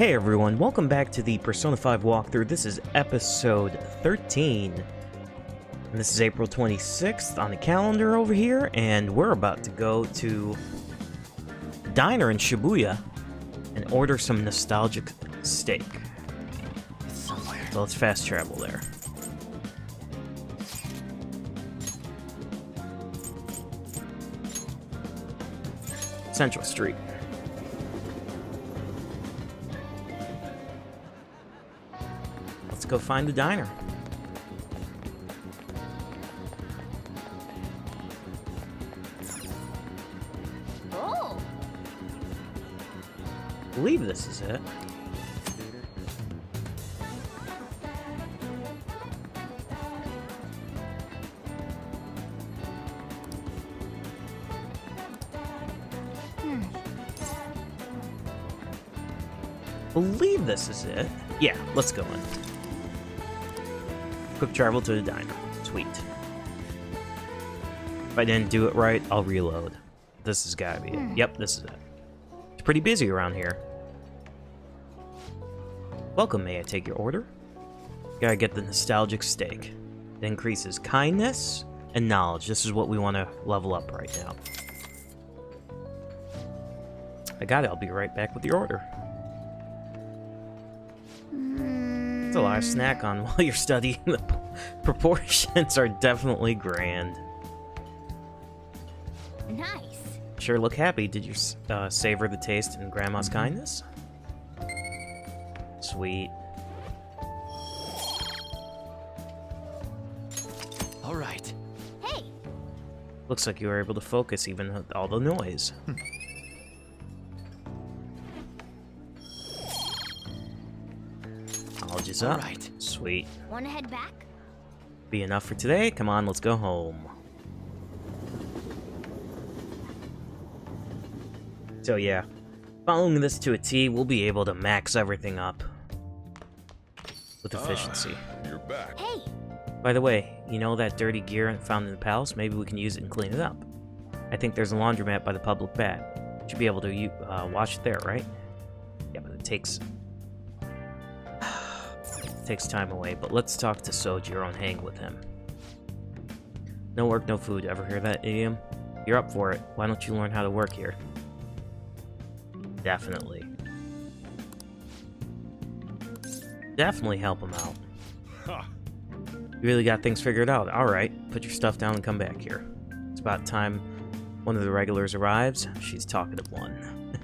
Hey everyone, welcome back to the Persona 5 walkthrough. This is episode 13. And this is April 26th on the calendar over here, and we're about to go to a diner in Shibuya and order some nostalgic steak. So let's fast travel there. Central Street. Let's go find the diner. Oh. I believe this is it. Believe this is it. Yeah, let's go in. Quick travel to the diner. Sweet. If I didn't do it right, I'll reload. This has gotta be it. Yep, this is it. It's pretty busy around here. Welcome, may I take your order? Gotta get the nostalgic steak. It increases kindness and knowledge. This is what we want to level up right now. I got it. I'll be right back with your order. It's a lot of snack on while you're studying. The proportions are definitely grand. Nice. Sure look happy. Did you savor the taste and Grandma's kindness? Sweet. All right. Hey. Looks like you were able to focus even with all the noise. Knowledge is up. Right. Sweet. Wanna head back? Be enough for today. Come on, let's go home. So yeah, following this to a T, we'll be able to max everything up with efficiency. You're back. Hey. By the way, you know that dirty gear found in the palace? Maybe we can use it and clean it up. I think there's a laundromat by the public bath. Should be able to wash it there, right? Yeah, but it takes time away. But let's talk to Sojiro and hang with him. No work, no food. Ever hear that idiom? You're up for it. Why don't you learn how to work here? Definitely. Definitely help him out. Ha. You really got things figured out. Alright, put your stuff down and come back here. It's about time one of the regulars arrives. She's talkative one.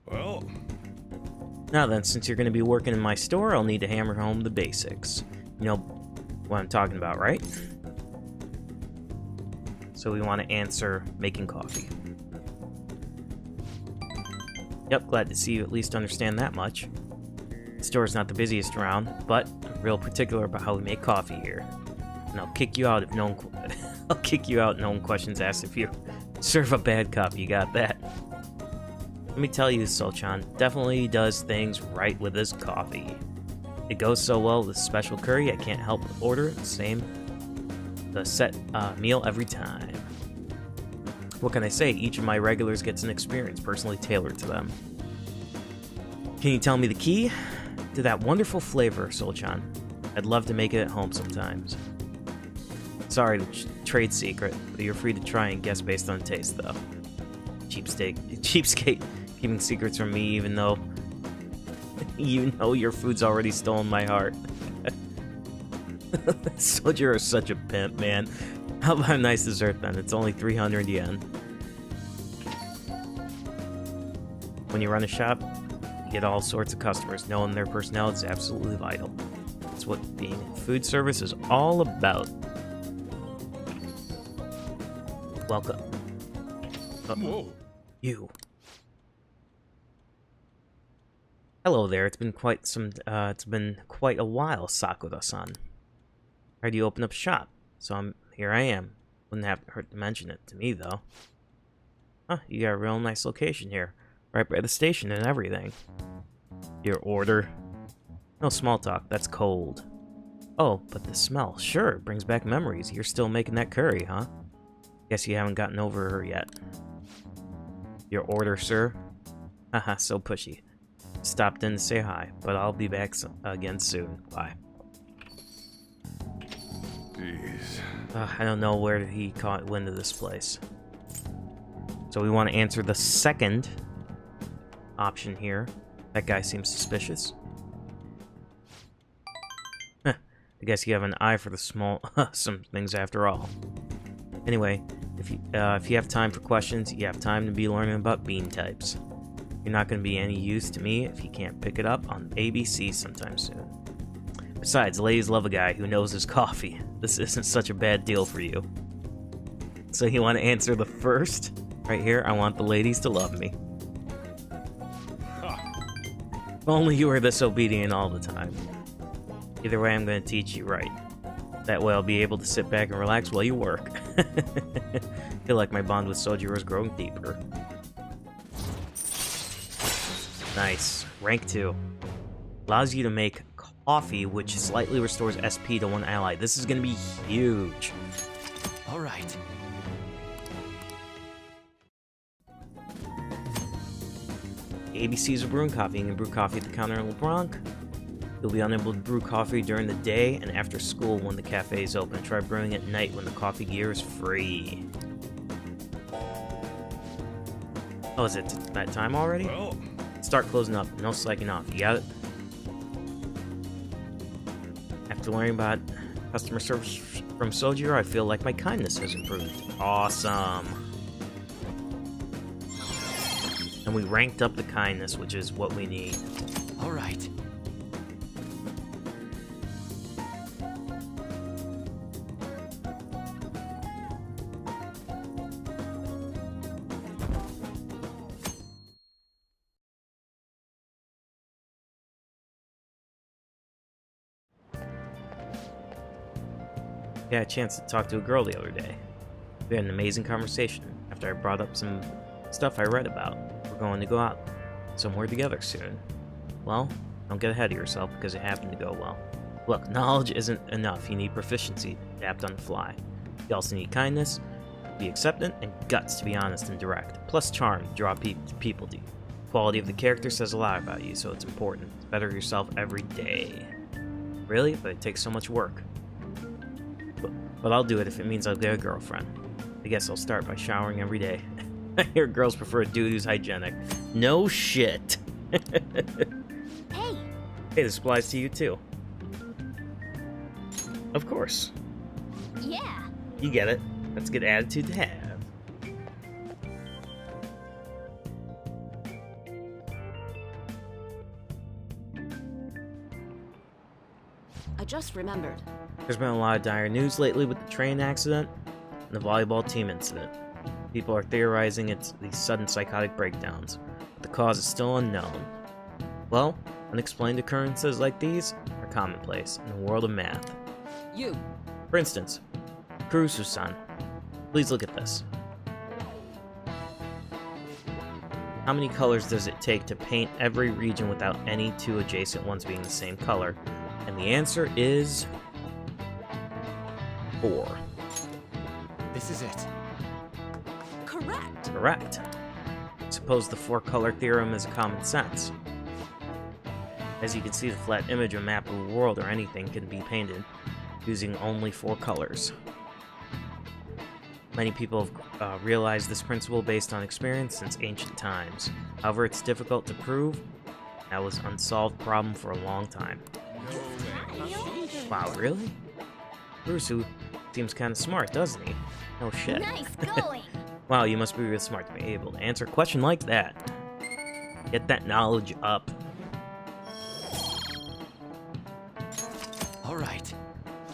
Well, Now then, since you're going to be working in my store, I'll need to hammer home the basics. You know what I'm talking about, right? So we want to answer making coffee. Yep, glad to see you at least understand that much. The store's not the busiest around, but I'm real particular about how we make coffee here. And I'll kick you out if no one I'll kick you out no one questions asked if you serve a bad coffee. You got that? Let me tell you, Solchan definitely does things right with his coffee. It goes so well with special curry, I can't help but order the set meal every time. What can I say? Each of my regulars gets an experience personally tailored to them. Can you tell me the key to that wonderful flavor, Solchan? I'd love to make it at home sometimes. Sorry, trade secret, but you're free to try and guess based on taste, though. Cheapskate, keeping secrets from me even though you know your food's already stolen my heart. Soldier is such a pimp, man. How about a nice dessert then? It's only 300 yen. When you run a shop, you get all sorts of customers. Knowing their personality is absolutely vital. That's what being in food service is all about. Welcome. whoa. You. Hello there. It's been quite a while, Sakura-san. Heard you open up shop, so here I am. Wouldn't have hurt to mention it to me though. Huh, you got a real nice location here, right by the station and everything. Your order? No small talk. That's cold. Oh, but the smell. Sure, it brings back memories. You're still making that curry, huh? Guess you haven't gotten over her yet. Your order, sir? Haha, so pushy. Stopped in to say hi, but I'll be back again soon. Bye. Jeez. I don't know where he caught wind of this place. So we want to answer the second option here. That guy seems suspicious. Huh. I guess you have an eye for the small some things after all. Anyway, if you have time for questions, you have time to be learning about bean types. You're not going to be any use to me if you can't pick it up on ABC sometime soon. Besides, ladies love a guy who knows his coffee. This isn't such a bad deal for you. So you want to answer the first? Right here, I want the ladies to love me. If only you were this obedient all the time. Either way, I'm going to teach you right. That way I'll be able to sit back and relax while you work. Feel like my bond with Sojiro is growing deeper. Nice. Rank 2. Allows you to make coffee, which slightly restores SP to one ally. This is going to be huge. Alright. ABCs of brewing coffee. You can brew coffee at the counter in LeBlanc. You'll be unable to brew coffee during the day and after school when the cafe is open. Try brewing at night when the coffee gear is free. Oh, is it that time already? Well, Start closing up. No slacking off. You got it? After learning about customer service from Sojiro, I feel like my kindness has improved. Awesome. And we ranked up the kindness, which is what we need. Alright. I had a chance to talk to a girl the other day. We had an amazing conversation after I brought up some stuff I read about. We're going to go out somewhere together soon. Well, don't get ahead of yourself because it happened to go well. Look, knowledge isn't enough. You need proficiency, adapt on the fly. You also need kindness, be acceptant, and guts to be honest and direct. Plus charm to draw people to you. Quality of the character says a lot about you, so it's important. Better yourself every day. Really? But it takes so much work. But I'll do it if it means I'll get a girlfriend. I guess I'll start by showering every day. I hear girls prefer a dude who's hygienic. No shit. Hey, Hey, this applies to you too. Of course. yeah. You get it. That's a good attitude to have. I just remembered. There's been a lot of dire news lately with the train accident and the volleyball team incident. People are theorizing it's these sudden psychotic breakdowns, but the cause is still unknown. Well, unexplained occurrences like these are commonplace in the world of math. You. For instance, Kurusu-san, please look at this. How many colors does it take to paint every region without any two adjacent ones being the same color? And the answer is 4. This is it. Correct. Correct. Suppose the 4-color theorem is common sense. As you can see, the flat image of a map of a world or anything can be painted using only 4 colors. Many people have realized this principle based on experience since ancient times. However, it's difficult to prove. That was an unsolved problem for a long time. Wow, really? Kurusu seems kind of smart, doesn't he? No shit. Nice going. Wow, you must be real smart to be able to answer a question like that. Get that knowledge up. Alright.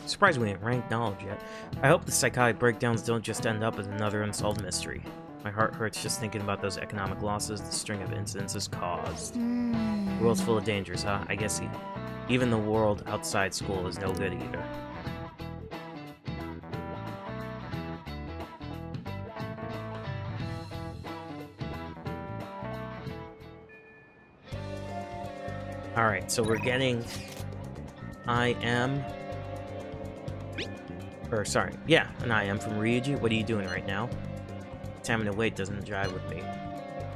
Surprised we didn't rank knowledge yet. I hope the psychotic breakdowns don't just end up as another unsolved mystery. My heart hurts just thinking about those economic losses the string of incidents has caused. The world's full of dangers, huh? I guess even the world outside school is no good either. Alright, so we're getting I am... Or, sorry, yeah, an I am from Ryuji. What are you doing right now? 10-minute wait doesn't jive with me.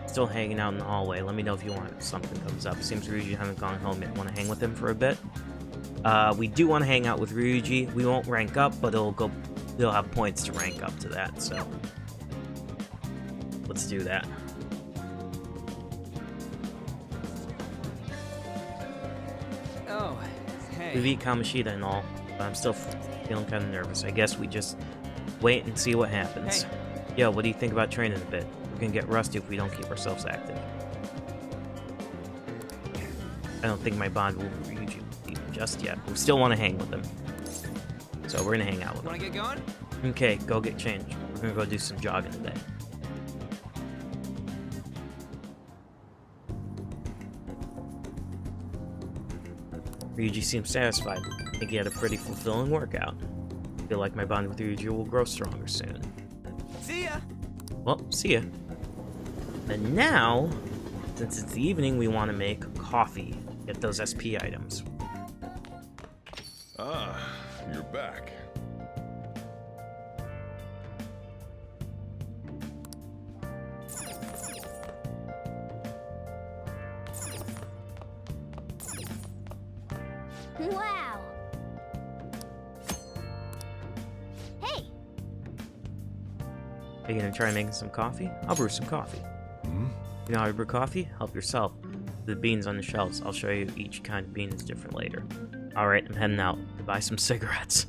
Still hanging out in the hallway. Let me know if you want if something comes up. Seems Ryuji haven't gone home yet. Want to hang with him for a bit? We do want to hang out with Ryuji. We won't rank up, but it'll have points to rank up to that, so let's do that. Oh, hey. We've eaten Kamoshida and all, but I'm still feeling kind of nervous. I guess we just wait and see what happens. Hey. Yo, what do you think about training a bit? We're gonna get rusty if we don't keep ourselves active. I don't think my bond will reach you just yet. We still want to hang with him. So we're gonna hang out with him. Wanna get going? Okay, go get changed. We're gonna go do some jogging today. Ryuji seems satisfied. I think he had a pretty fulfilling workout. I feel like my bond with Ryuji will grow stronger soon. See ya! Well, see ya. And now, since it's the evening, we want to make coffee. Get those SP items. Ah, you're back. Wow. Hey, Are you gonna try making some coffee? I'll brew some coffee. You know how to brew coffee? Help yourself. The beans on the shelves. I'll show you each kind of bean is different later. Alright, I'm heading out to buy some cigarettes.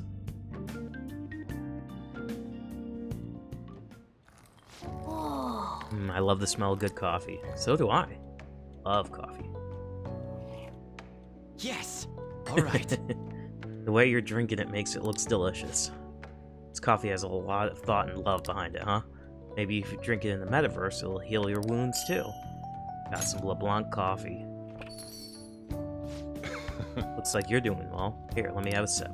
whoa. I love the smell of good coffee. So do I. Love coffee. Yes! Alright. The way you're drinking it makes it look delicious. This coffee has a lot of thought and love behind it, huh? Maybe if you drink it in the metaverse, it'll heal your wounds too. Got some LeBlanc coffee. Looks like you're doing well. Here, let me have a sip.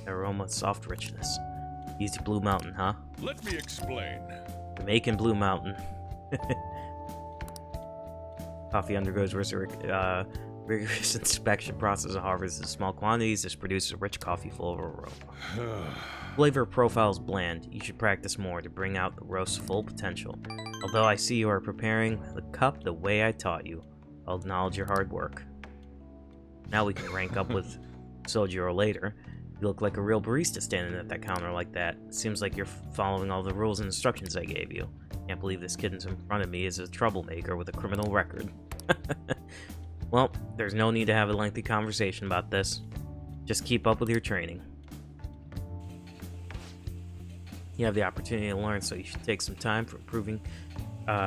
Aroma, soft richness. Easy Blue Mountain, huh? Let me explain. Jamaican Blue Mountain. Coffee undergoes rigorous inspection process and harvest in small quantities. This produces a rich coffee full of aroma. Flavor profile is bland. You should practice more to bring out the roast's full potential. Although I see you are preparing the cup the way I taught you, I'll acknowledge your hard work. Now we can rank up with Sojiro later. You look like a real barista standing at that counter like that. Seems like you're following all the rules and instructions I gave you. Can't believe this kid in front of me is a troublemaker with a criminal record. Well, there's no need to have a lengthy conversation about this. Just keep up with your training. You have the opportunity to learn, so you should take some time for improving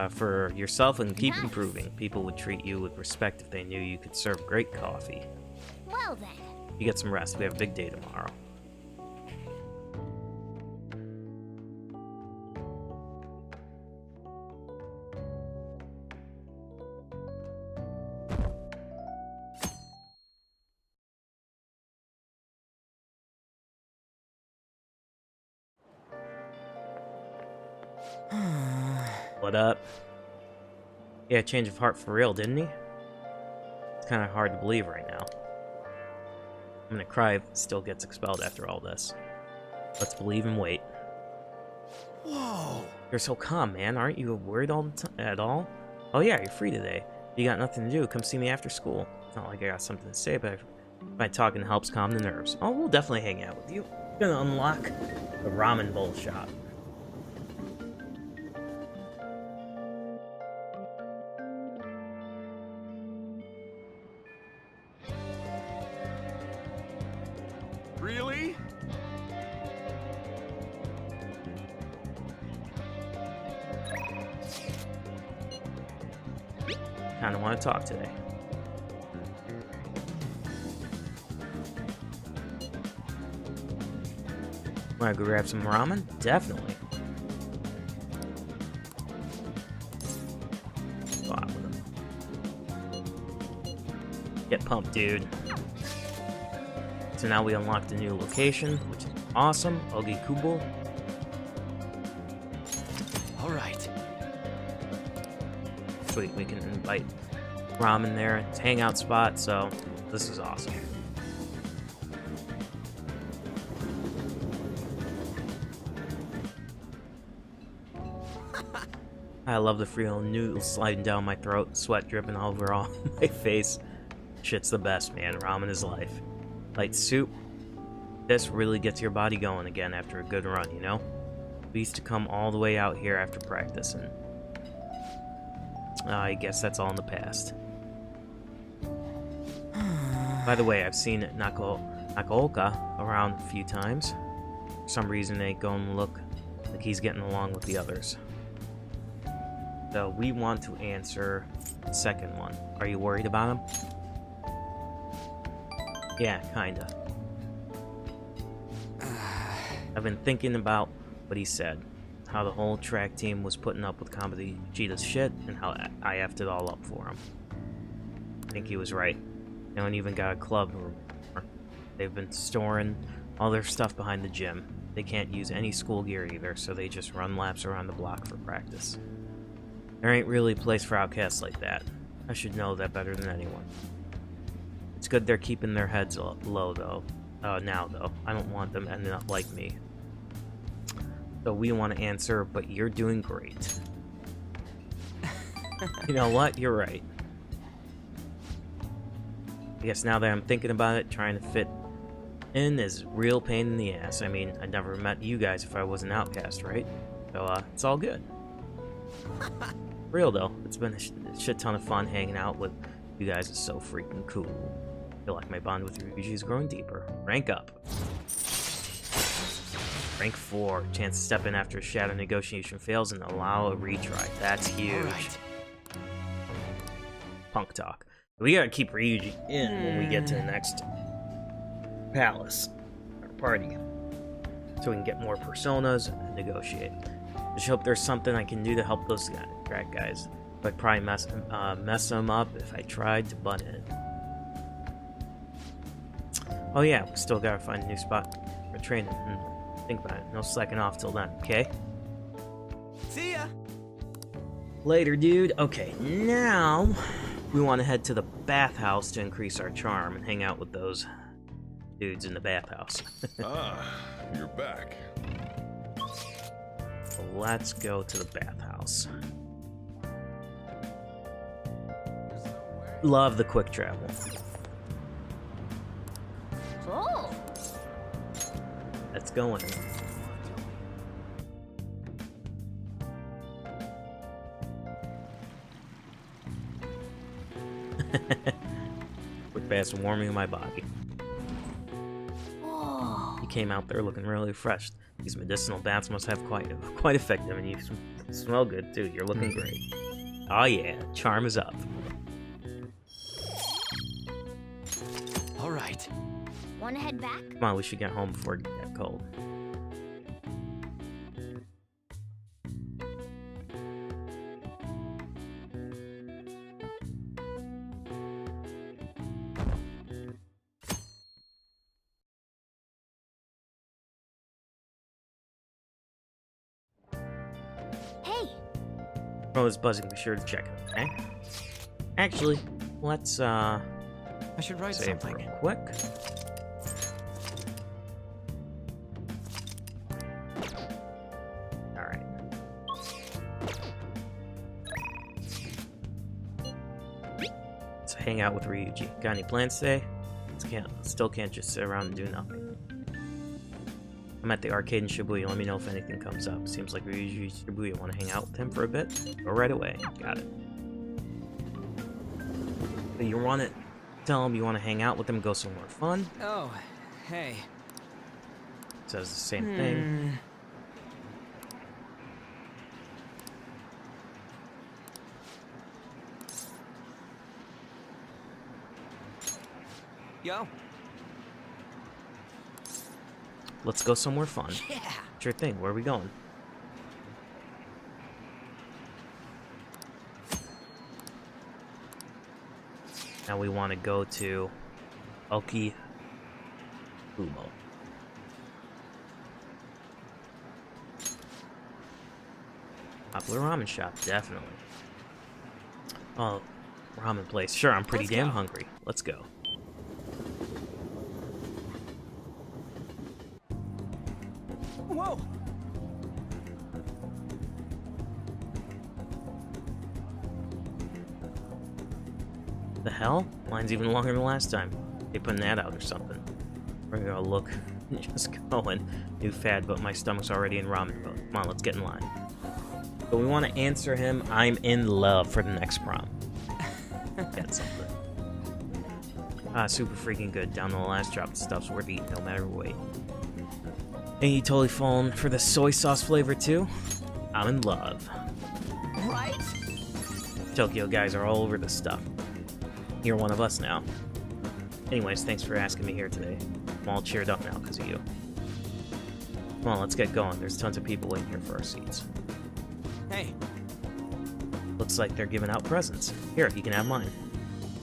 for yourself and keep Nice. improving. People would treat you with respect if they knew you could serve great coffee. Well then. You get some rest. We have a big day tomorrow. What up? Yeah, change of heart for real, didn't he? It's kind of hard to believe right now. I'm gonna cry if it still gets expelled after all this. Let's believe and wait. Whoa! You're so calm, man. Aren't you worried all the time at all? Oh yeah, you're free today. You got nothing to do, come see me after school. It's not like I got something to say, but my talking helps calm the nerves. Oh, we'll definitely hang out with you. I'm gonna unlock the ramen bowl shop. Really? Kinda wanna talk today. Wanna go grab some ramen? Definitely. Go out with him. Get pumped, dude. So now we unlocked a new location, which is awesome. Ogikubo. Alright. Sweet, we can invite Ramen there. It's a hangout spot, so this is awesome. I love the freeing noodles sliding down my throat, sweat dripping over all my face. Shit's the best, man. Ramen is life. Light soup. This really gets your body going again after a good run, you know? We used to come all the way out here after practice, and I guess that's all in the past. By the way, I've seen Nakaoka around a few times. For some reason, they going to look like he's getting along with the others. So we want to answer the second one. Are you worried about him? Yeah, kinda. I've been thinking about what he said. How the whole track team was putting up with Kabuki's shit, and how I effed it all up for him. I think he was right. They don't even got a club room. They've been storing all their stuff behind the gym. They can't use any school gear either, so they just run laps around the block for practice. There ain't really a place for outcasts like that. I should know that better than anyone. It's good they're keeping their heads low, though. Now, though. I don't want them ending up like me. So we want to answer, but you're doing great. You know what? You're right. I guess now that I'm thinking about it, trying to fit in is real pain in the ass. I mean, I'd never met you guys if I was an outcast, right? So, it's all good. Real, though. It's been a shit ton of fun hanging out with you guys. Is so freaking cool. I feel like my bond with Ryuji is growing deeper. Rank up. Rank 4. Chance to step in after a shadow negotiation fails and allow a retry. That's huge. All right. Punk talk. We gotta keep Ryuji in when we get to the next palace, or party, so we can get more personas and negotiate. Just hope there's something I can do to help those track guys. I'd probably mess them up if I tried to butt in. Oh yeah, we still gotta find a new spot for training. Think about it. No slacking off till then, okay? See ya. Later, dude. Okay, now we want to head to the bathhouse to increase our charm and hang out with those dudes in the bathhouse. You're back. So let's go to the bathhouse. Love the quick travel. Oh. Let's go in. Quick baths warming my body. Oh. You came out there looking really fresh. These medicinal baths must have quite effective, and you smell good too. You're looking great. Oh yeah, charm is up. All right. Wanna head back? Come on, we should get home before it gets cold. Hey. Oh, it's buzzing. Be sure to check it, okay? Actually, let's I should write save something. real quick. Alright. Let's hang out with Ryuji. Got any plans today? Still can't just sit around and do nothing. I'm at the arcade in Shibuya. Let me know if anything comes up. Seems like Ryuji Shibuya. Want to hang out with him for a bit? Go right away. Got it. So you want to tell him you want to hang out with him, go somewhere fun? Oh, hey. Says the same thing. Yo. Let's go somewhere fun. Yeah. Sure thing. Where are we going? Now we want to go to Oki Ubo. Popular ramen shop, definitely. Oh, ramen place. Sure, I'm pretty Let's damn go. hungry. Let's go. Whoa. The hell? Line's even longer than last time. They putting that out or something. We're gonna look. Just going. New fad, but my stomach's already in ramen mode. Come on, let's get in line. So we want to answer him, I'm in love, for the next prom. Get something. Ah, super freaking good. Down to the last drop. The stuff's worth eating no matter what. Ain't you totally falling for the soy sauce flavor too? I'm in love. Right? Tokyo guys are all over this stuff. You're one of us now. Anyways, thanks for asking me here today. I'm all cheered up now because of you. Come on, let's get going. There's tons of people waiting here for our seats. Hey. Looks like they're giving out presents. Here, you can have mine.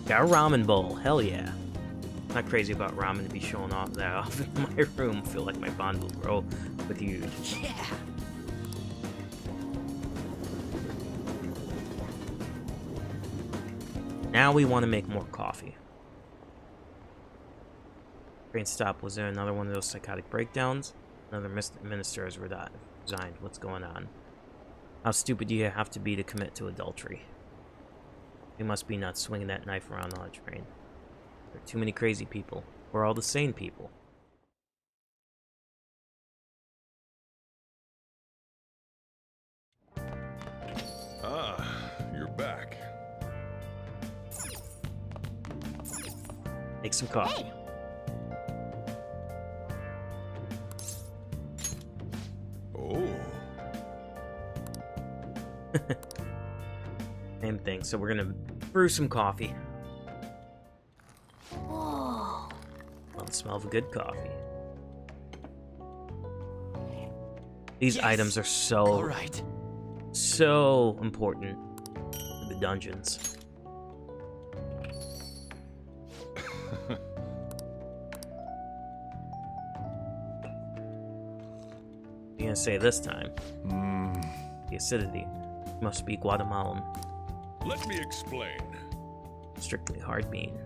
Got a ramen bowl. Hell yeah. Not crazy about ramen to be showing off that off in my room. Feel like my bond will grow with you. Yeah. Now we want to make more coffee. Train stop. Was there another one of those psychotic breakdowns? Another minister has resigned. What's going on? How stupid do you have to be to commit to adultery? You must be nuts swinging that knife around on a train. There are too many crazy people. We're all the sane people. Ah, you're back. Make some coffee. Hey. Oh. Same thing. So we're gonna brew some coffee. Whoa. Well, the smell of a good coffee. These Yes. items are All right. so important for the dungeons. What are you gonna say this time? The acidity must be Guatemalan. Let me explain. Strictly hard bean.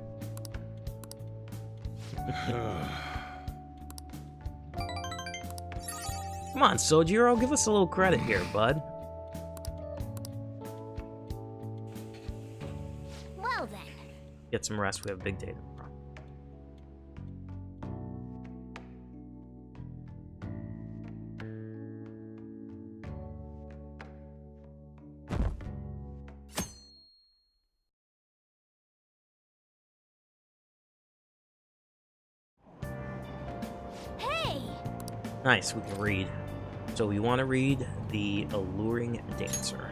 Come on, Sojiro, give us a little credit here, bud. Well then. Get some rest, we have a big day tomorrow. Hey. Nice, we can read. So we want to read The Alluring Dancer.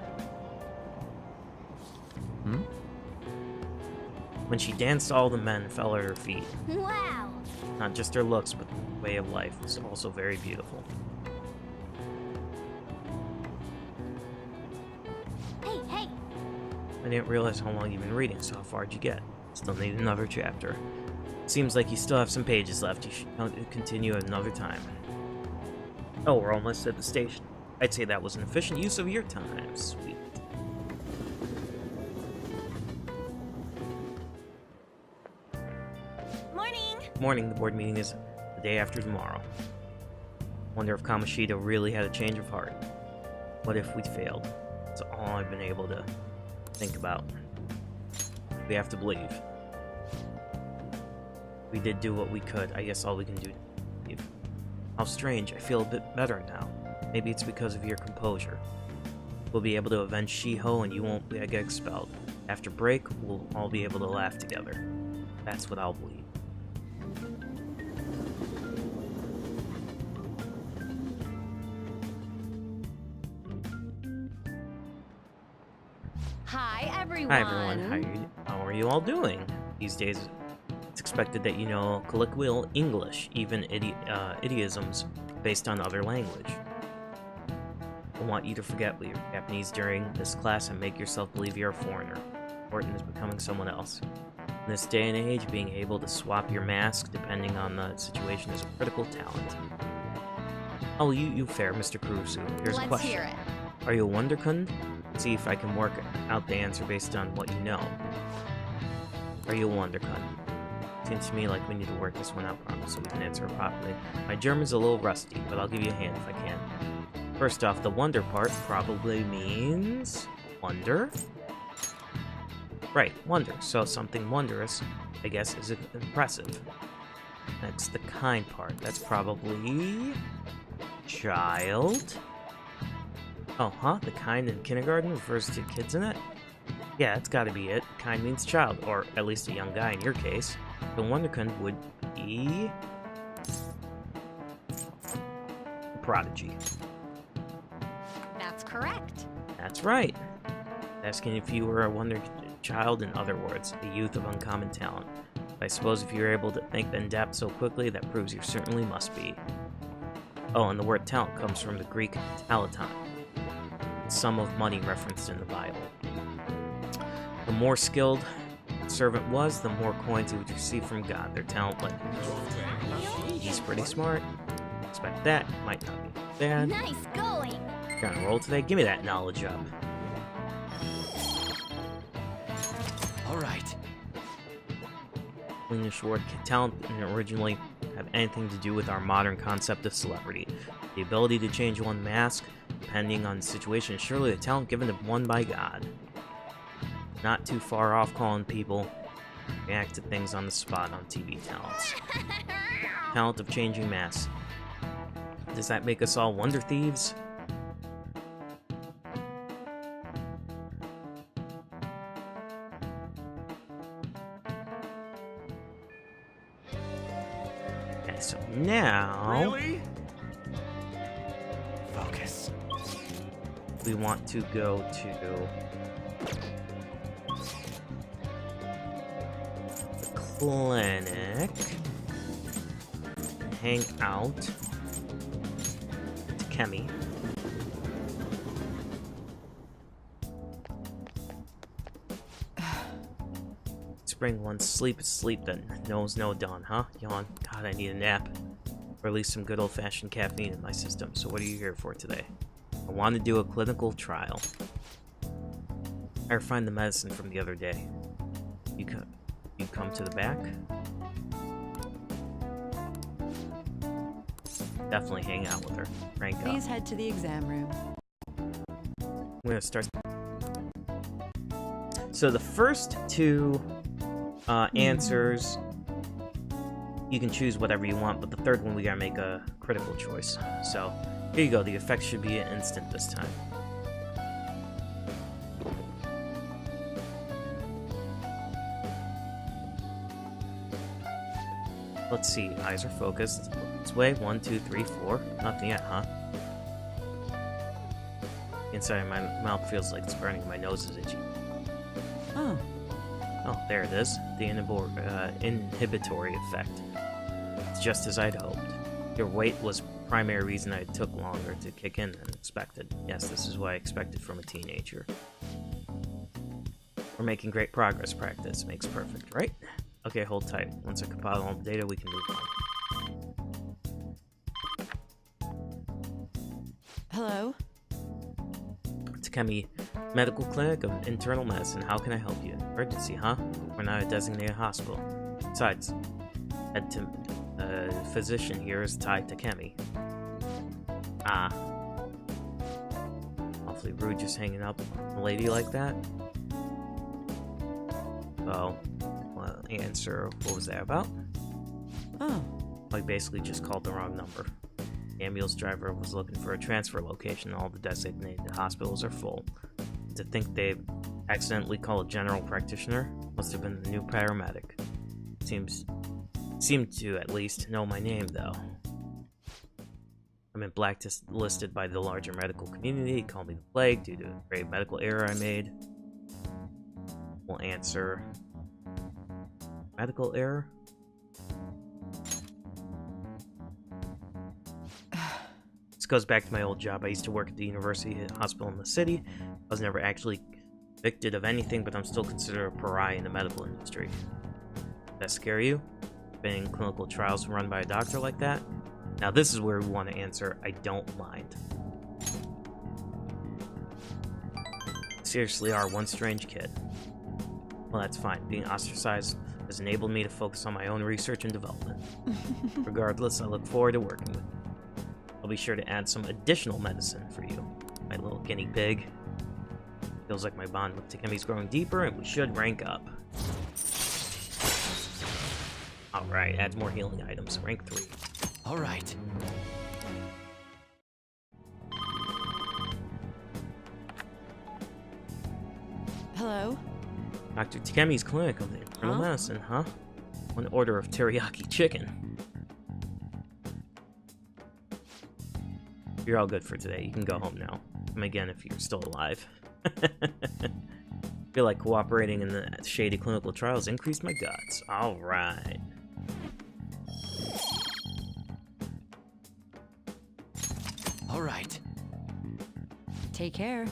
When she danced, all the men fell at her feet. Wow. Not just her looks, but the way of life was also very beautiful. Hey, hey. I didn't realize how long you've been reading, so how far did you get? Still need another chapter. Seems like you still have some pages left. You should continue at another time. Oh, we're almost at the station. I'd say that was an efficient use of your time. Sweet. Morning. Morning, the board meeting is the day after tomorrow. Wonder if Kamoshida really had a change of heart. What if we failed? That's all I've been able to think about. We have to believe. We did do what we could. I guess all we can do is believe. How strange. I feel a bit better now. Maybe it's because of your composure. We'll be able to avenge Shiho and you won't get expelled. After break, we'll all be able to laugh together. That's what I'll believe. Hi, everyone. Hi everyone, how are you all doing? These days, it's expected that you know colloquial English, even idioms based on other language. I want you to forget what you're Japanese during this class and make yourself believe you're a foreigner. Important is becoming someone else. In this day and age, being able to swap your mask depending on the situation is a critical talent. Oh, you fair, Mr. Kurusu. Here's a Let's question. hear it. Are you a Wonderkund? See if I can work out the answer based on what you know. Are you a Wonderkund? Seems to me like we need to work this one out properly so we can answer it properly. My German's a little rusty, but I'll give you a hand if I can. First off, the wonder part probably means wonder. Right, wonder. So something wondrous, I guess, is impressive. That's the kind part. That's probably... child? Oh, huh? The kind in kindergarten refers to kids in it? Yeah, that's gotta be it. Kind means child, or at least a young guy in your case. The wonderkind would be... a prodigy. That's correct. That's right. Asking if you were a wonder child, in other words, a youth of uncommon talent. I suppose if you're able to think and adapt so quickly, that proves you certainly must be. Oh, and the word talent comes from the Greek talaton, sum of money referenced in the Bible. The more skilled the servant was, the more coins he would receive from God. Their talent led him. He's pretty smart. Expect that. Might not be bad. Nice going. You're on a roll today. Give me that knowledge up. All right. English word talent didn't originally have anything to do with our modern concept of celebrity. The ability to change one mask, depending on the situation, is surely a talent given to one by God. Not too far off calling people react to things on the spot on TV talents. Talent of changing masks. Does that make us all wonder thieves? Okay, so now Really? Focus. we want to go to the clinic, hang out to Kemi. Spring one, sleep is sleep that knows no dawn, huh? Yawn. God, I need a nap. Or at least some good old-fashioned caffeine in my system. So what are you here for today? I want to do a clinical trial. I refined the medicine from the other day. You come to the back? Definitely hang out with her. Rank up. Please head to the exam room. I'm gonna start. So the first two answers, you can choose whatever you want, but the third one we gotta make a critical choice. So here you go. The effect should be instant this time. Let's see. Eyes are focused. This way. 1, 2, 3, 4. Nothing yet, huh? Inside of my mouth feels like it's burning. My nose is itchy. Oh, Oh, there it is. The inhibitory effect. It's just as I'd hoped. Your weight was primary reason it took longer to kick in than expected. Yes, this is what I expected from a teenager. We're making great progress. Practice makes perfect, right? Okay, hold tight. Once I compile all the data, we can move on. hello? Takemi Medical Clinic of Internal Medicine. How can I help you? Emergency, huh? We're not a designated hospital. Besides, physician here is Tai Takemi. Ah. Awfully rude just hanging up on a lady like that. Oh. Well, answer. What was that about? Oh, I basically just called the wrong number. The ambulance driver was looking for a transfer location. All the designated hospitals are full. To think they accidentally called a general practitioner must have been the new paramedic. Seemed to at least know my name, though. I'm in blacklisted by the larger medical community. Call me the plague due to a grave medical error I made. We'll answer. Medical error? This goes back to my old job. I used to work at the university hospital in the city. I was never actually convicted of anything, but I'm still considered a pariah in the medical industry. Does that scare you? Being in clinical trials run by a doctor like that? Now this is where we want to answer, I don't mind. Seriously are one strange kid. Well, that's fine. Being ostracized has enabled me to focus on my own research and development. Regardless, I look forward to working with you. I'll be sure to add some additional medicine for you, my little guinea pig. Feels like my bond with Takemi's growing deeper, and we should rank up. Alright, adds more healing items. Rank 3. All right. Hello? Dr. Takemi's clinic of internal Huh? medicine, huh? One order of teriyaki chicken. You're all good for today. You can go home now. Come again if you're still alive. Feel like cooperating in the shady clinical trials increased my guts. Alright. All right. Take care.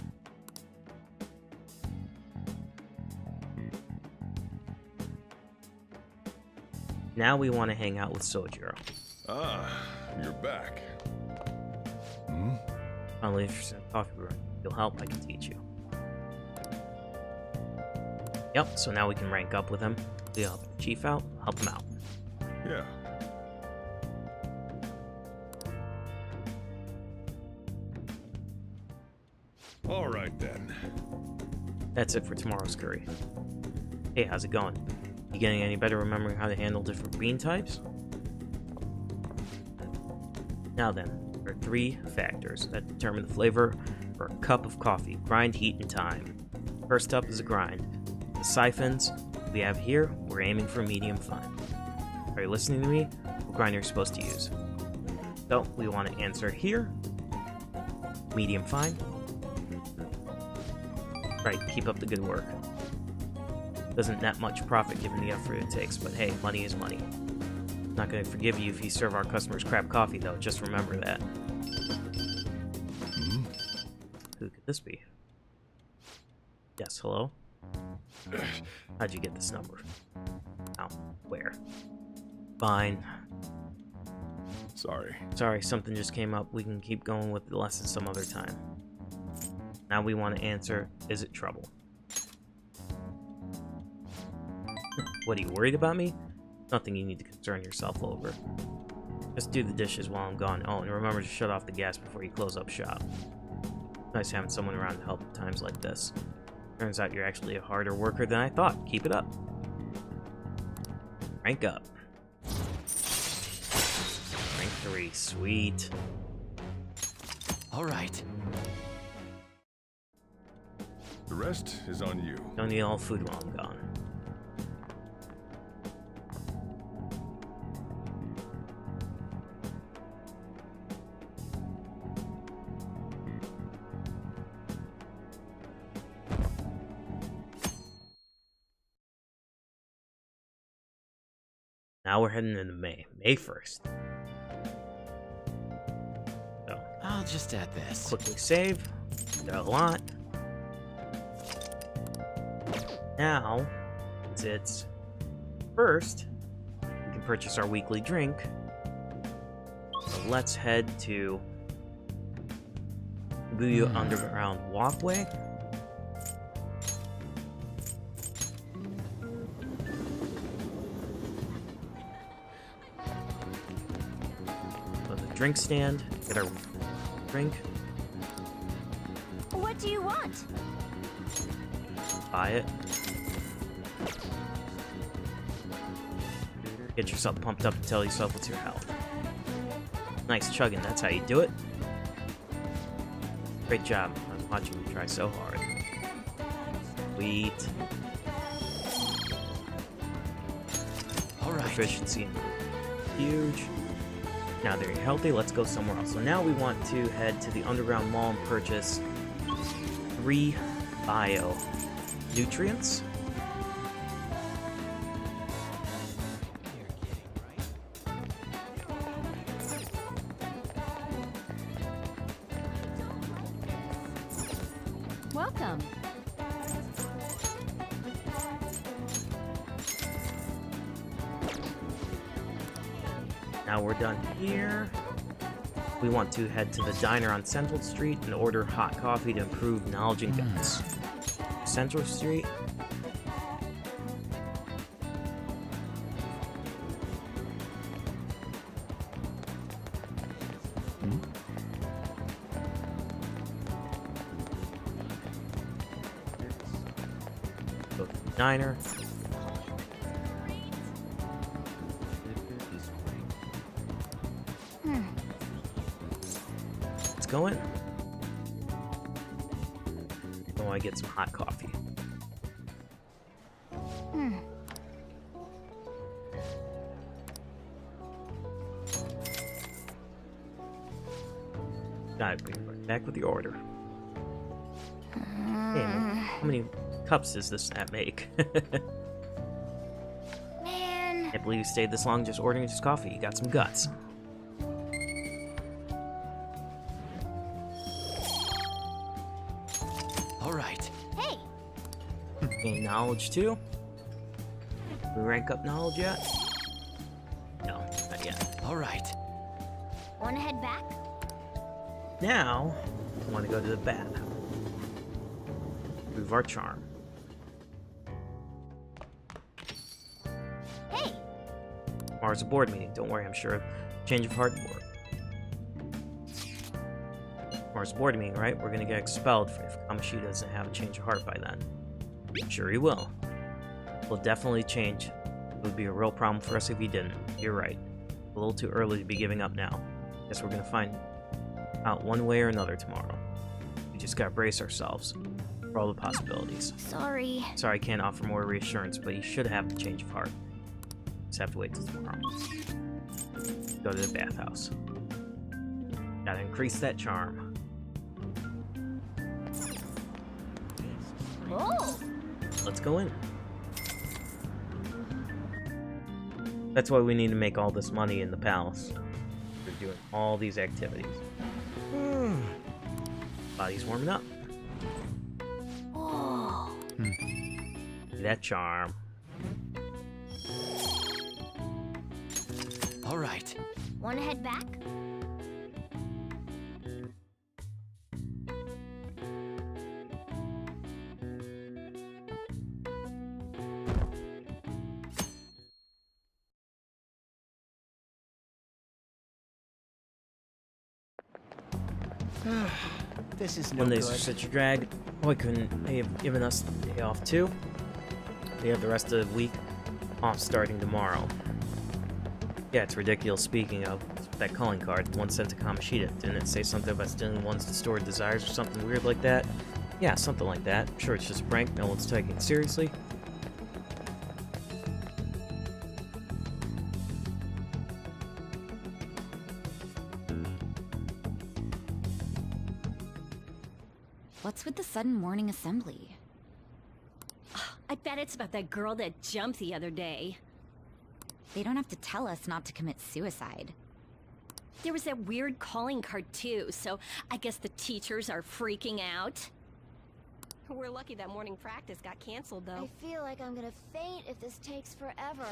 Now we want to hang out with Sojiro. Ah, you're back. Finally interested in coffee brewing. If you'll help, I can teach you. Yep, so now we can rank up with him. We'll help the chief out, help him out. Yeah. All right then. That's it for tomorrow's curry. Hey, how's it going? You getting any better remembering how to handle different bean types? Now then, there are 3 factors that determine the flavor for a cup of coffee: grind, heat, and time. First up is a grind. The siphons we have here, we're aiming for medium fine. Are you listening to me? What grind are you supposed to use? So, we want to answer here. Medium fine. Right, keep up the good work. Doesn't net much profit given the effort it takes, but hey, money is money. Not gonna forgive you if you serve our customers crap coffee, though. Just remember that. Who could this be? Yes, hello? How'd you get this number? How? Where? Fine. Sorry. Sorry, something just came up. We can keep going with the lesson some other time. Now we want to answer, is it trouble? What, are you worried about me? Nothing you need to concern yourself over. Just do the dishes while I'm gone. Oh, and remember to shut off the gas before you close up shop. Nice having someone around to help at times like this. Turns out you're actually a harder worker than I thought. Keep it up. Rank up. Rank 3. Sweet. All right. The rest is on you. Don't eat all food while I'm gone. Now we're heading into May. May 1st. So, I'll just add this. quickly save. Got a lot. Now, since it's first, we can purchase our weekly drink. So let's head to Shibuya Underground Walkway. Go to the drink stand, get our drink, What do you want? buy it. Get yourself pumped up and tell yourself what's your health. Nice chugging, that's how you do it. Great job. I'm watching you try so hard. Sweet. All right. Proficiency. Huge. Now that you're healthy, let's go somewhere else. So now we want to head to the underground mall and purchase 3 bio nutrients. Welcome. Now we're done here. We want to head to the diner on Central Street and order hot coffee to improve knowledge and guts. Central Street. diner. Let's go in. Oh, I get some hot coffee. Got it. Right back with the order. Hey, man, how many cups does this at make? Man. Can't believe you stayed this long just ordering just coffee. You got some guts. All right. Hey. Gain knowledge too. We rank up knowledge yet? No, not yet. All right. Wanna head back? Now, I want to go to the bath. Prove our charm. Hey. Tomorrow's a board meeting. Don't worry, I'm sure. Change of heart board. Tomorrow's a board meeting, right? We're gonna get expelled if Kamoshida doesn't have a change of heart by then. I'm sure he will. We'll definitely change. It would be a real problem for us if he didn't. You're right. A little too early to be giving up now. Guess we're gonna find out one way or another tomorrow. We just gotta brace ourselves for all the possibilities. Sorry. Sorry I can't offer more reassurance, but you should have the change of heart. Just have to wait till tomorrow. Go to the bathhouse. Gotta increase that charm. Oh. Let's go in. That's why we need to make all this money in the palace. We're doing all these activities. Body's warming up. Oh. That charm. All right. Wanna head back? This is no Mondays are good. such a drag. Why couldn't they have given us the day off too? They have the rest of the week off starting tomorrow. Yeah, it's ridiculous. Speaking of that calling card, one sent to Kamoshida. Didn't it say something about stealing one's distorted desires or something weird like that? Yeah, something like that. I'm sure it's just a prank. No one's taking it seriously. What's with the sudden morning assembly? I bet it's about that girl that jumped the other day. They don't have to tell us not to commit suicide. There was that weird calling card too, so I guess the teachers are freaking out. We're lucky that morning practice got canceled though. I feel like I'm gonna faint if this takes forever.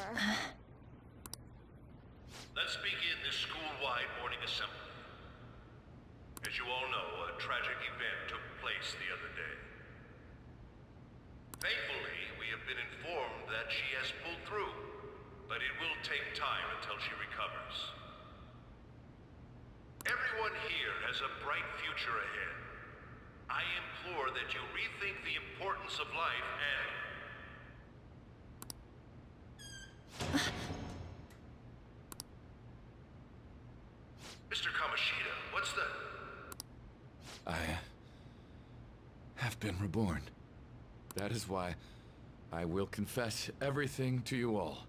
Let's begin this school-wide morning assembly. As you all know, a tragic event took place the other day. Thankfully, we have been informed that she has pulled through, but it will take time until she recovers. Everyone here has a bright future ahead. I implore that you rethink the importance of life and... Mr. Kamoshida, what's the... I have been reborn. That is why I will confess everything to you all.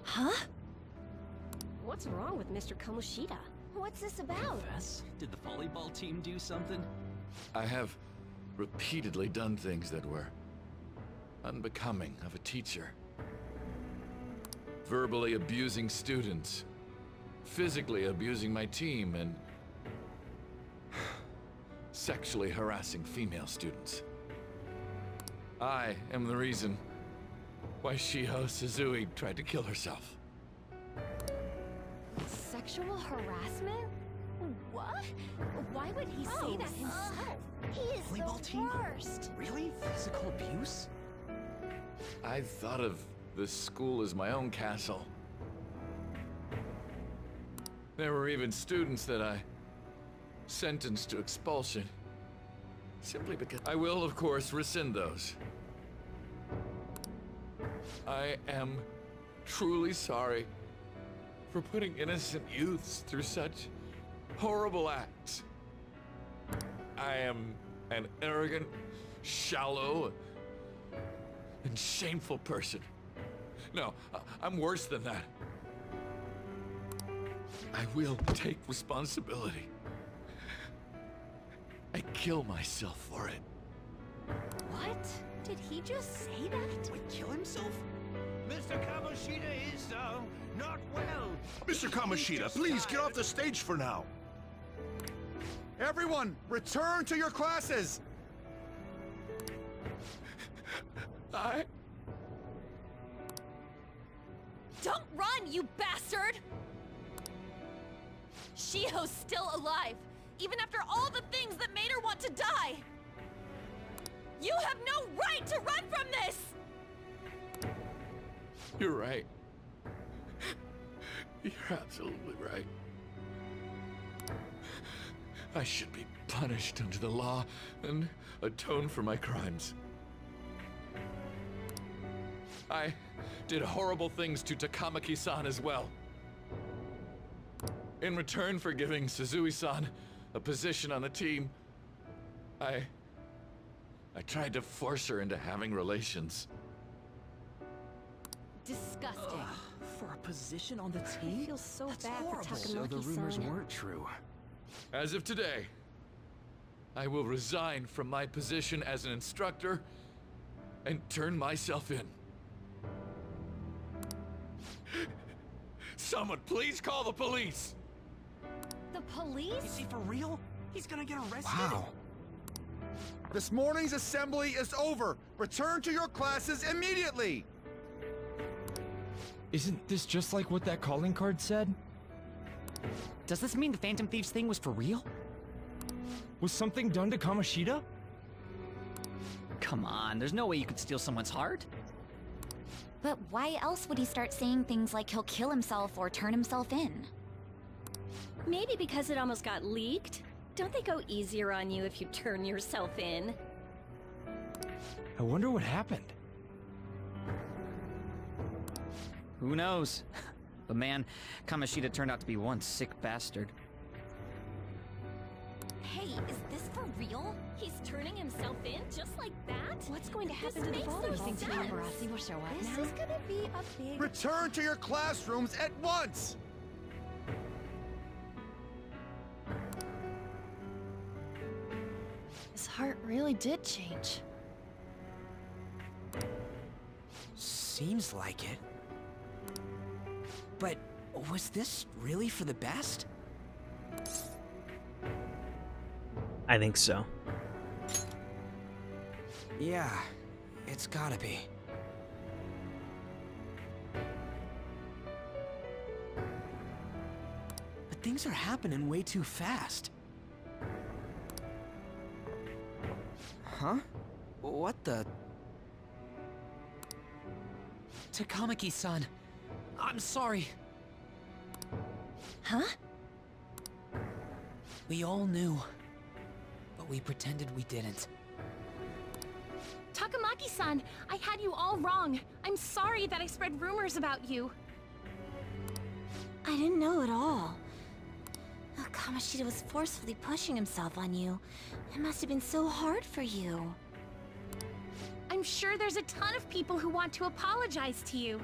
Huh? What's wrong with Mr. Kamoshida? What's this about? Confess? Did the volleyball team do something? I have repeatedly done things that were unbecoming of a teacher. Verbally abusing students, physically abusing my team, and sexually harassing female students. I am the reason why Shiho Suzui tried to kill herself. Sexual harassment? What? Why would he say that himself? He is Volleyball the team? worst. Really? Physical abuse? I thought of this school as my own castle. There were even students that I sentenced to expulsion. simply because I will, of course, rescind those. I am truly sorry for putting innocent youths through such horrible acts. I am an arrogant, shallow, and shameful person. No, I'm worse than that. I will take responsibility. I kill myself for it. What? Did he just say that? Wait, kill himself? Mr. Kamoshida is, not well. Mr. Kamoshida, please get off the stage for now. Everyone, return to your classes! Don't run, you bastard! Shiho's still alive, even after all the things that made her want to die! You have no right to run from this! You're right. You're absolutely right. I should be punished under the law and atone for my crimes. I did horrible things to Takamaki-san as well. In return for giving Suzui-san a position on the team, I tried to force her into having relations. Disgusting. For a position on the I team? feel so That's bad horrible. for So the rumors Takamaki-san. weren't true. As of today, I will resign from my position as an instructor and turn myself in. Someone please call the police! The police? Is he for real? He's gonna get arrested? Wow. This morning's assembly is over. Return to your classes immediately! Isn't this just like what that calling card said? Does this mean the Phantom Thieves thing was for real? Was something done to Kamoshida? Come on, there's no way you could steal someone's heart. But why else would he start saying things like he'll kill himself or turn himself in? Maybe because it almost got leaked? Don't they go easier on you if you turn yourself in? I wonder what happened. Who knows? But man, Kamoshida turned out to be one sick bastard. Hey, is this for real? He's turning himself in just like that? What's going to happen This to the makes ball? no You think sense. Tamarasi will show up This now? is gonna be a big... Return to your classrooms at once! His heart really did change. Seems like it. But was this really for the best? I think so. Yeah, it's gotta be. But things are happening way too fast. Huh? What the? Takamaki-san, I'm sorry. Huh? We all knew, but we pretended we didn't. Takamaki-san, I had you all wrong. I'm sorry that I spread rumors about you. I didn't know at all. Oh, Kamoshida was forcefully pushing himself on you. It must have been so hard for you. I'm sure there's a ton of people who want to apologize to you.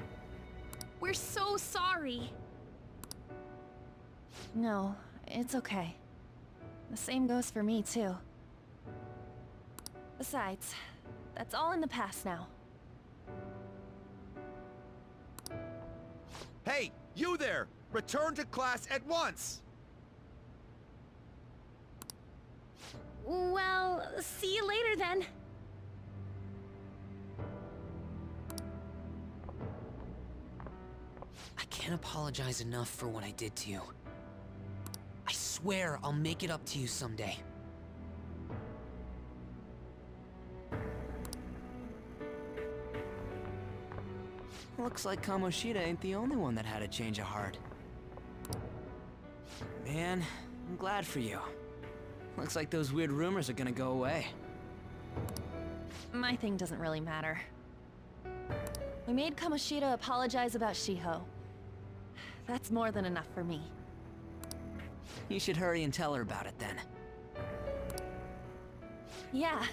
We're so sorry. No, it's okay. The same goes for me, too. Besides, that's all in the past now. Hey, you there! Return to class at once! Well, see you later then. I can't apologize enough for what I did to you. I swear I'll make it up to you someday. Looks like Kamoshida ain't the only one that had a change of heart. Man, I'm glad for you. Looks like those weird rumors are gonna go away. My thing doesn't really matter. We made Kamoshida apologize about Shiho. That's more than enough for me. You should hurry and tell her about it then. Yeah.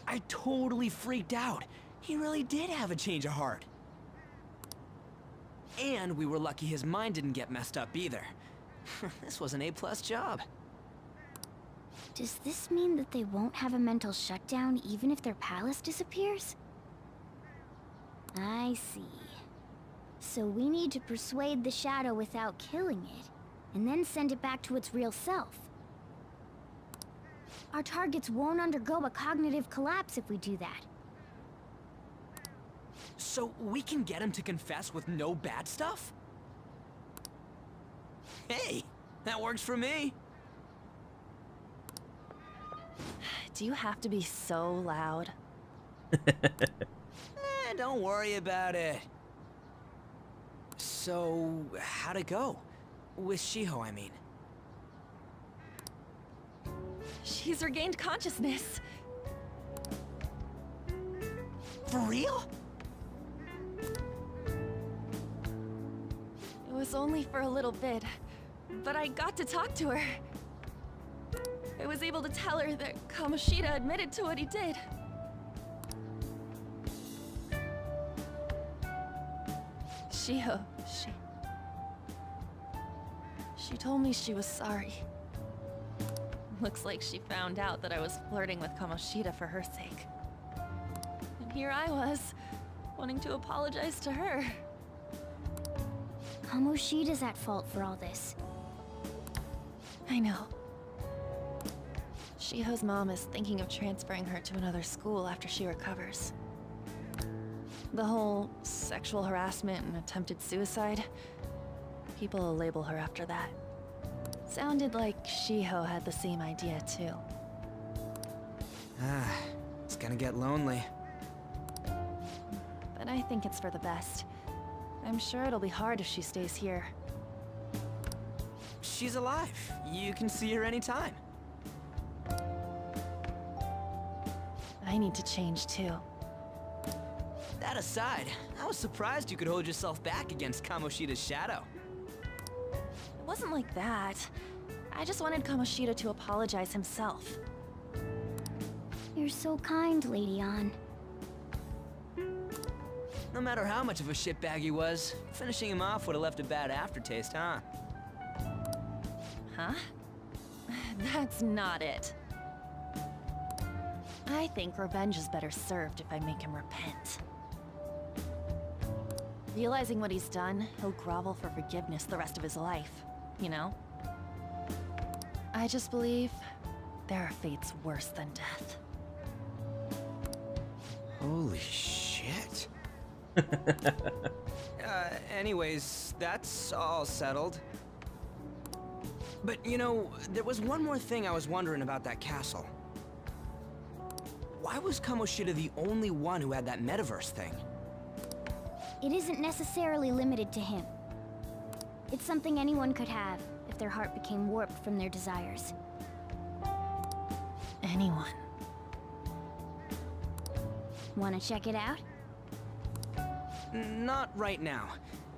I totally freaked out. He really did have a change of heart. And we were lucky his mind didn't get messed up either. This was an A-plus job. Does this mean that they won't have a mental shutdown even if their palace disappears? I see. So we need to persuade the shadow without killing it, and then send it back to its real self. Our targets won't undergo a cognitive collapse if we do that. So we can get him to confess with no bad stuff? Hey, that works for me. Do you have to be so loud? Don't worry about it. So, how'd it go? With Shiho, I mean. She's regained consciousness. For real? It was only for a little bit, but I got to talk to her. I was able to tell her that Kamoshida admitted to what he did. Shiho, she told me she was sorry. Looks like she found out that I was flirting with Kamoshida for her sake. And here I was, wanting to apologize to her. Kamoshida's at fault for all this. I know. Shiho's mom is thinking of transferring her to another school after she recovers. The whole sexual harassment and attempted suicide, people will label her after that. Sounded like Shiho had the same idea too. It's gonna get lonely. But I think it's for the best. I'm sure it'll be hard if she stays here. She's alive. You can see her anytime. I need to change too. That aside, I was surprised you could hold yourself back against Kamoshida's shadow. It wasn't like that. I just wanted Kamoshida to apologize himself. You're so kind, Lady Ann. No matter how much of a shitbag he was, finishing him off would have left a bad aftertaste, huh? Huh? That's not it. I think revenge is better served if I make him repent. Realizing what he's done, he'll grovel for forgiveness the rest of his life, you know? I just believe there are fates worse than death. Holy shit. Anyways, that's all settled. But you know, there was one more thing I was wondering about that castle. Why was Kamoshida the only one who had that metaverse thing? It isn't necessarily limited to him. It's something anyone could have if their heart became warped from their desires. Anyone. Wanna check it out? Not right now.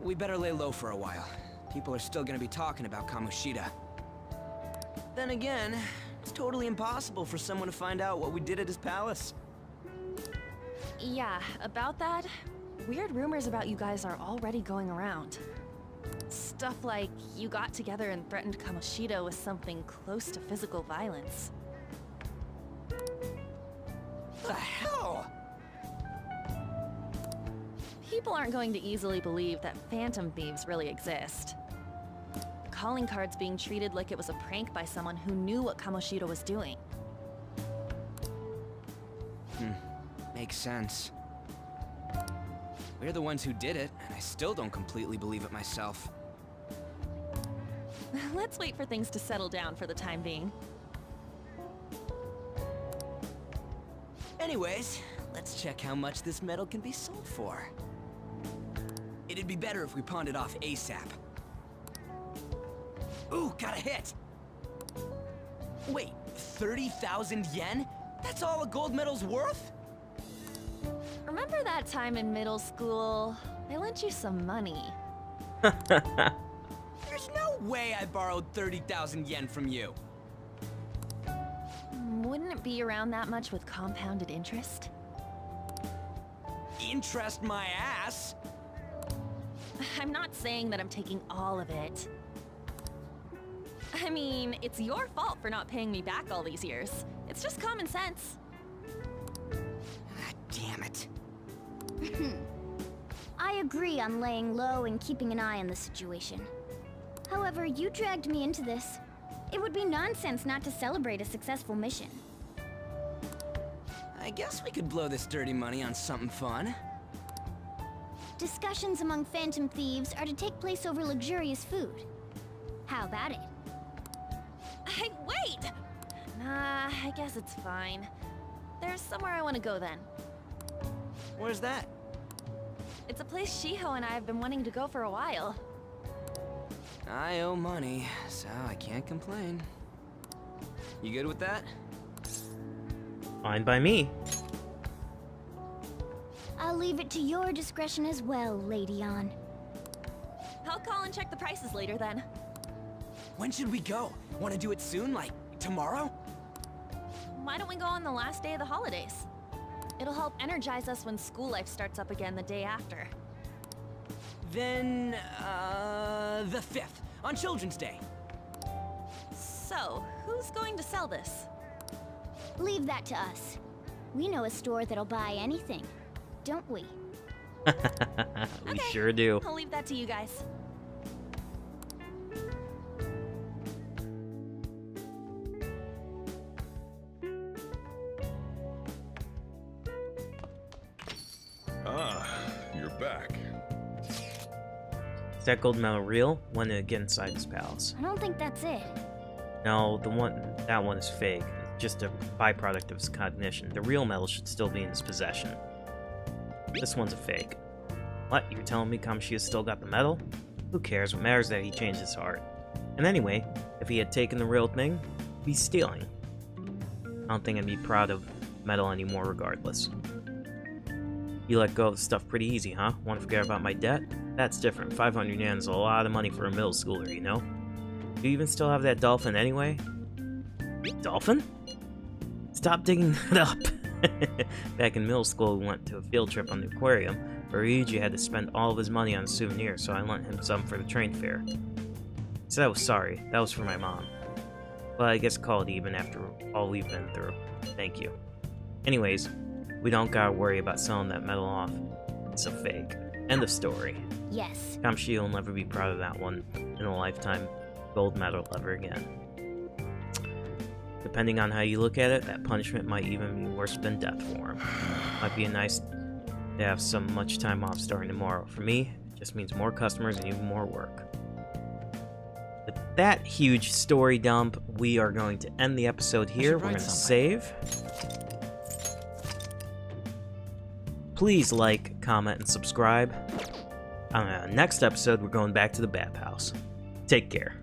We better lay low for a while. People are still gonna be talking about Kamoshida. Then again, it's totally impossible for someone to find out what we did at his palace. Yeah, about that, weird rumors about you guys are already going around. Stuff like you got together and threatened Kamoshida with something close to physical violence. The hell? People aren't going to easily believe that phantom thieves really exist. Calling cards being treated like it was a prank by someone who knew what Kamoshida was doing. Makes sense. We're the ones who did it, and I still don't completely believe it myself. Let's wait for things to settle down for the time being. Anyways, let's check how much this metal can be sold for. It'd be better if we pawned it off ASAP. Ooh, got a hit! Wait, 30,000 yen? That's all a gold medal's worth? Remember that time in middle school? I lent you some money. There's no way I borrowed 30,000 yen from you. Wouldn't it be around that much with compounded interest? Interest my ass? I'm not saying that I'm taking all of it. I mean, it's your fault for not paying me back all these years. It's just common sense. Ah, damn it. I agree on laying low and keeping an eye on the situation. However, you dragged me into this. It would be nonsense not to celebrate a successful mission. I guess we could blow this dirty money on something fun. Discussions among phantom thieves are to take place over luxurious food. How about it? Hey, wait! Nah, I guess it's fine. There's somewhere I want to go then. Where's that? It's a place Shiho and I have been wanting to go for a while. I owe money, so I can't complain. You good with that? Fine by me. I'll leave it to your discretion as well, Lady On. I'll call and check the prices later then. When should we go? Want to do it soon, like tomorrow? Why don't we go on the last day of the holidays? It'll help energize us when school life starts up again the day after. Then, the 5th, on Children's Day. So, who's going to sell this? Leave that to us. We know a store that'll buy anything, don't we? We sure do. I'll leave that to you guys. Ah, you're back. Is that gold medal real? When did it get inside his palace? I don't think that's it. No, that one is fake. It's just a byproduct of his cognition. The real medal should still be in his possession. This one's a fake. What? You're telling me Kamoshida's still got the medal? Who cares? What matters is that he changed his heart. And anyway, if he had taken the real thing, he'd be stealing. I don't think I'd be proud of medal anymore regardless. You let go of the stuff pretty easy, huh? Want to forget about my debt? That's different. 500 yen is a lot of money for a middle schooler, you know? Do you even still have that dolphin anyway? Dolphin? Stop digging that up! Back in middle school, we went to a field trip on the aquarium, where Ryuji had to spend all of his money on souvenirs, so I lent him some for the train fare. He said I was sorry. That was for my mom. Well, I guess call it even after all we've been through. Thank you. Anyways, we don't gotta worry about selling that medal off. It's a fake. End of story. Yes. Kamoshida will never be proud of that one in a lifetime gold medal ever again. Depending on how you look at it, that punishment might even be worse than death for him. Might be nice to have some much time off starting tomorrow. For me, it just means more customers and even more work. With that huge story dump, we are going to end the episode here. We're going to save. Please like, comment, and subscribe. On the next episode, we're going back to the bathhouse. Take care.